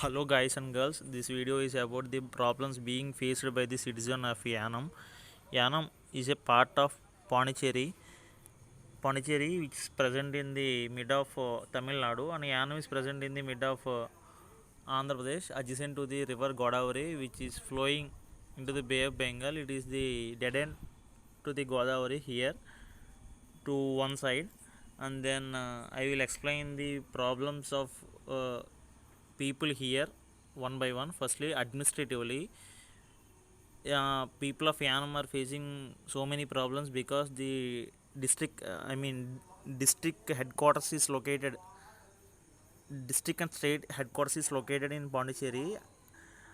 Hello guys and girls, this video is about the problems being faced by the citizen of Yanam. Yanam is a part of Pondicherry. Pondicherry which is present in the mid of Tamil Nadu, and Yanam is present in the mid of Andhra Pradesh, adjacent to the river Godavari, which is flowing into the Bay of Bengal. It is the dead end to the Godavari here to one side, and then I will explain the problems of people here one by one. Firstly, administratively, people of Yanam are facing so many problems because the district headquarters is located, district and state headquarters is located in Pondicherry,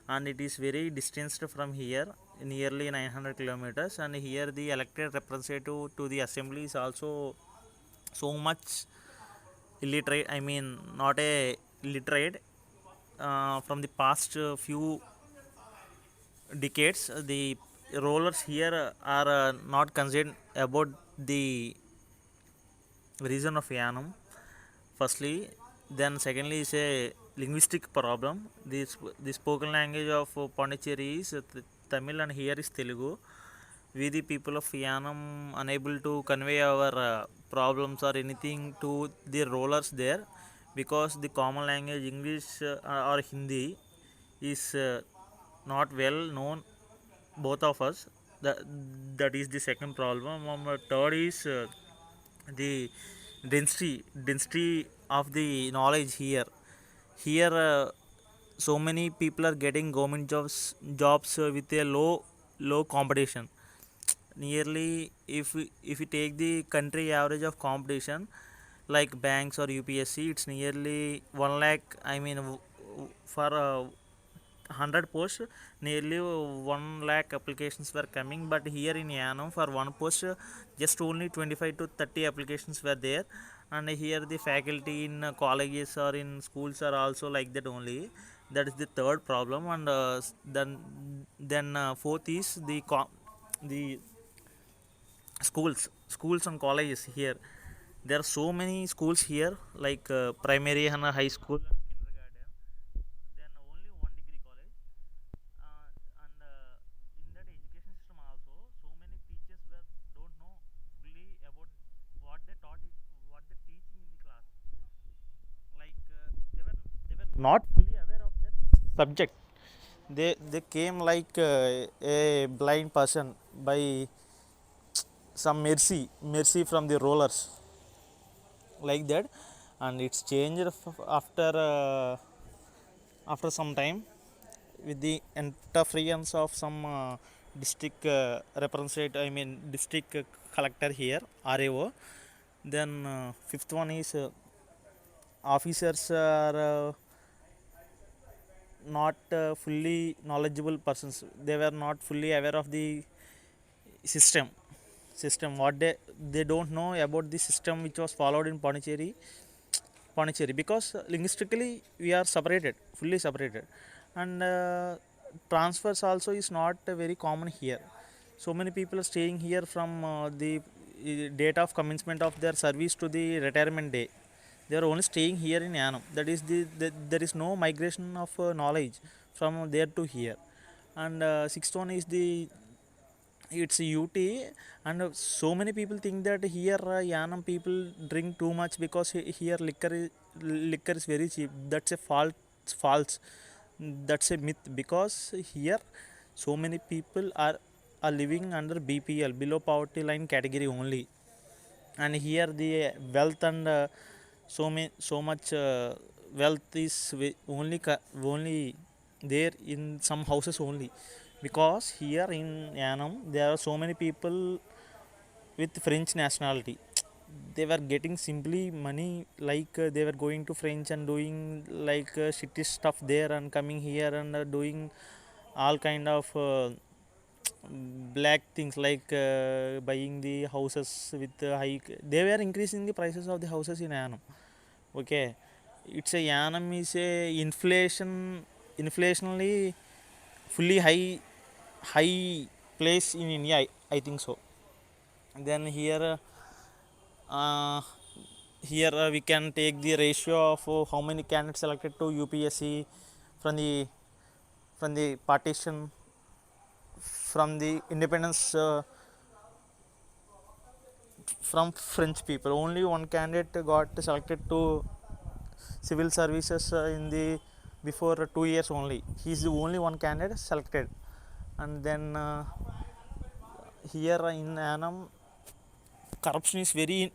and it is very distanced from here, nearly 900 kilometers. And here, the elected representative to the assembly is also so much illiterate. Not a literate. From the past few decades, the rollers here are not concerned about the region of Yanam. Firstly, then secondly is a linguistic problem. The spoken language of Pondicherry is Tamil, and here is Telugu. We the people of Yanam unable to convey our problems or anything to the rollers there, because the common language English or Hindi is not well known both of us. That is the second problem. Third is the density of the knowledge here. Here so many people are getting government jobs with a low competition. Nearly, if we take the country average of competition like banks or UPSC, it's nearly 1 lakh. For 100 posts, nearly 1 lakh applications were coming, but here in Yanam, for one post, just only 25 to 30 applications were there. And here the faculty in colleges or in schools are also like that only. That is the third problem. And then fourth is the schools and colleges here. There are so many schools here, like primary and high school and kindergarten, then only one degree college. And in that education system also, so many teachers don't know fully about what they taught, what they teaching in the class. Like they were not fully aware of that subject. They came like a blind person by some mercy from the rollers, like that. And it's changed after some time, with the interference of some district representative, district collector here, RAO. Then fifth one is officers are not fully knowledgeable persons. They were not fully aware of the system. What they don't know about the system which was followed in Pondicherry, because linguistically we are separated, fully separated. And transfers also is not very common here. So many people are staying here from the date of commencement of their service to the retirement day. They are only staying here in Yanam. That is there is no migration of knowledge from there to here. And sixth one is the it's UT. And so many people think that here Yanam people drink too much because here liquor is very cheap. That's a false. That's a myth, because here so many people are living under BPL, below poverty line category only. And here the wealth and so much wealth is only there in some houses only, because here in Yanam there are so many people with French nationality. They were getting simply money, like they were going to French and doing like shitty stuff there, and coming here and doing all kind of black things, like buying the houses with high. They were increasing the prices of the houses in Yanam. Okay, it's a Yanam is a inflationally fully high place in India. I think so. Then uh, here we can take the ratio of how many candidates selected to UPSC from the partition, from the independence, from French people. Only one candidate got selected to civil services in the before 2 years only. He is the only one candidate selected. And then here in Annam, corruption is very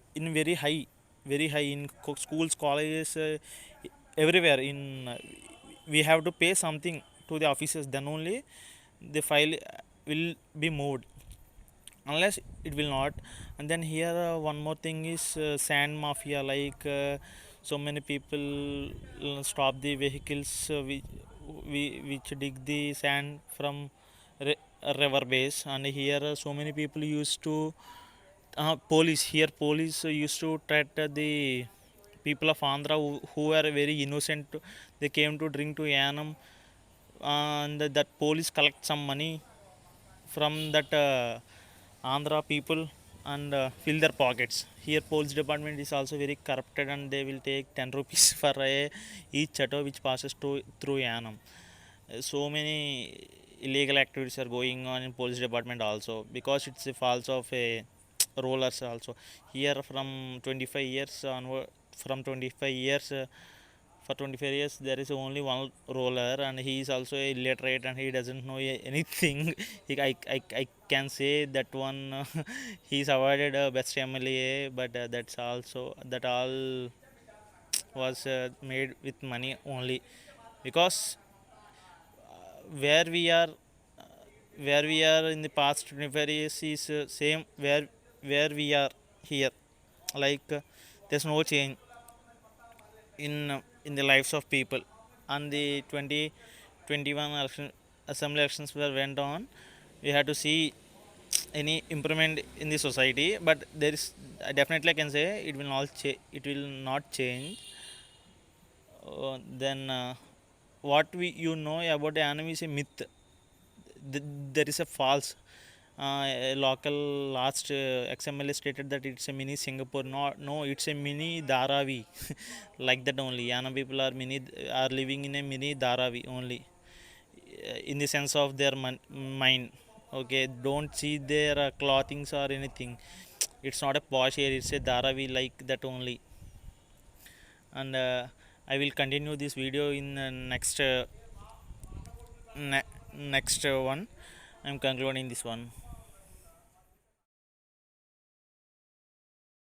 high, very high in schools, colleges, everywhere. In we have to pay something to the officers, then only the file will be moved, unless it will not. And then here one more thing is sand mafia, like so many people stop the vehicles which dig the sand from river base. And here so many people used to police here, police used to treat the people of Andhra who are very innocent. They came to drink to Yanam, and that police collect some money from that Andhra people and fill their pockets. Here police department is also very corrupted, and they will take 10 rupees for each auto which passes through Yanam. So many illegal activities are going on in police department also, because it's a false of a rollers also. Here from 25 years onward, from 25 years for 25 years there is only one roller, and he is also illiterate and he doesn't know anything. I can say that one he's awarded best MLA, but that's also that all was made with money only. Because where we are where we are in the past 25 years is same where we are here, like there's no change in the lives of people. And the 2021 assembly elections were went on, we had to see any improvement in the society. But there is, definitely I can say, it will not change. Then what we you know about the anime is a myth. There is a false. A local last XMLA stated that it's a mini Singapore. No, it's a mini Dharavi. Like that only. Yana people are living in a mini Dharavi only, in the sense of their mind. Okay, don't see their clothings or anything. It's not a posh area. It's a Dharavi like that only. And I will continue this video in next one. I'm concluding this one.